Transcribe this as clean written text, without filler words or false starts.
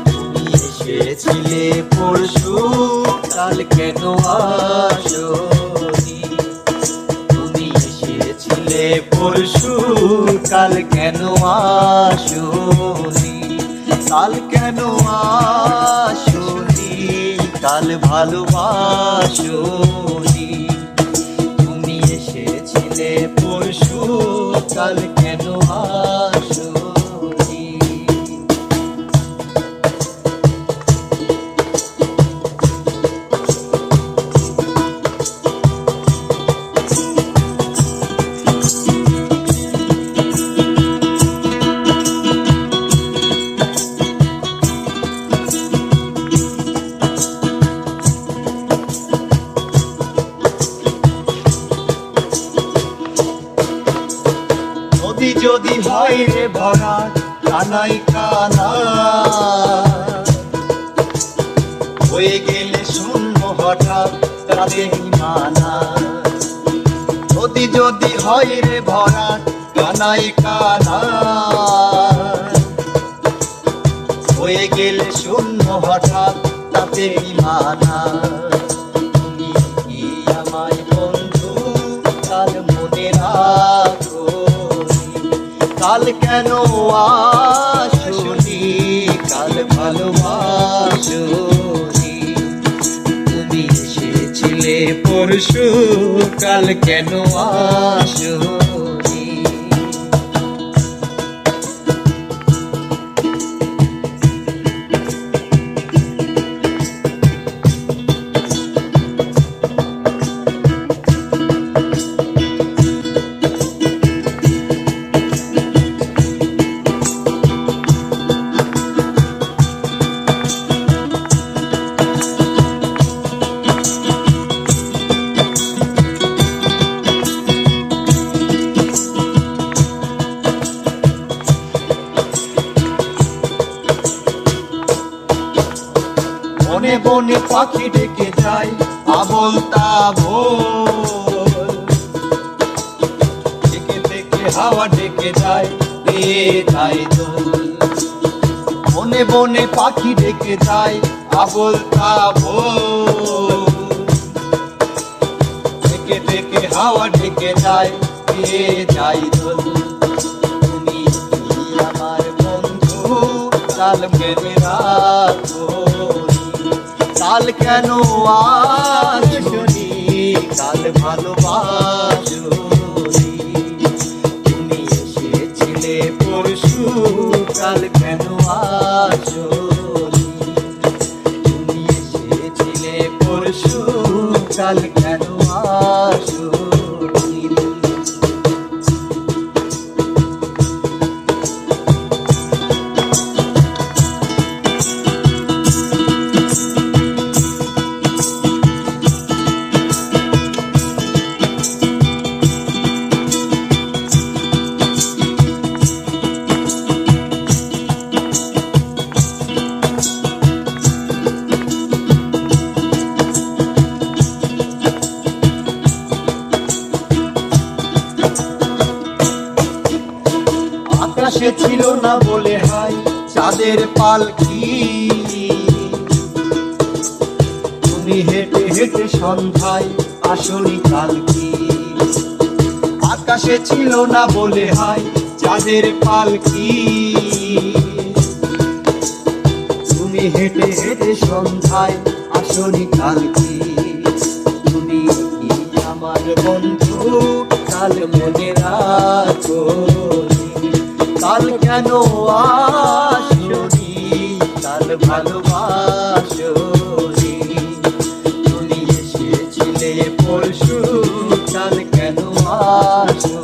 তুমি এসেছিলে পরশু, কাল কেন আসোনি? তুমি এসেছিলে পরশু, কাল কেন আসোনি? কাল কেন আসোনি? কাল ভালোবাসোনি? তুমি এসেছিলে পরশু, কাল কেন আসোনি? যদি হয় রে ভরা কানাই কানা, হয়ে গেলে শূন্য হঠাৎ তাদের মানা। নদী যদি হয় রে ভরা কানাই কানা, হয়ে গেলে শূন্য হঠাৎ তাতে মানা। তুমি কি আমায় বন্ধু কাল মনে রাখো? কাল কেন আসোনি? কাল ভালোবাসোনি? তুমি এসেছিলে পরশু, কাল কেন আসোনি? বনে বনে পাখি ডেকে যায় আবোল তাবোল, ডেকে ডেকে হাওয়া ডেকে যায় পেয়ে যায় দোল। বনে বনে পাখি ডেকে যায় আবোল তাবোল, ডেকে ডেকে হাওয়া ডেকে যায় পেয়ে যায় দোল। তুমি কি আমার বন্ধু কাল মনে রাখো? কাল কেন আসোনি? কাল ভালোবাসোনি? তুমি এসেছিলে পরশু, কাল কেন আসোনি? তুমি এসেছিলে পরশু, কাল কেন আসোনি? আকাশে ছিল না বলে হাই চাঁদের পালকি, তুমি হেঁটে হেঁটে সন্ধ্যায় আসনি কালকি। আকাশে ছিল না বলে হাই চাঁদের পালকি, তুমি হেঁটে হেঁটে সন্ধ্যায় আসনি কালকি। তুমি কি আমার বন্ধু কাল মনে রাখো? কাল কেন আসোনি? কাল ভালোবাসোনি? তুমি এসেছিলে পরশু, কাল কেন আসোনি?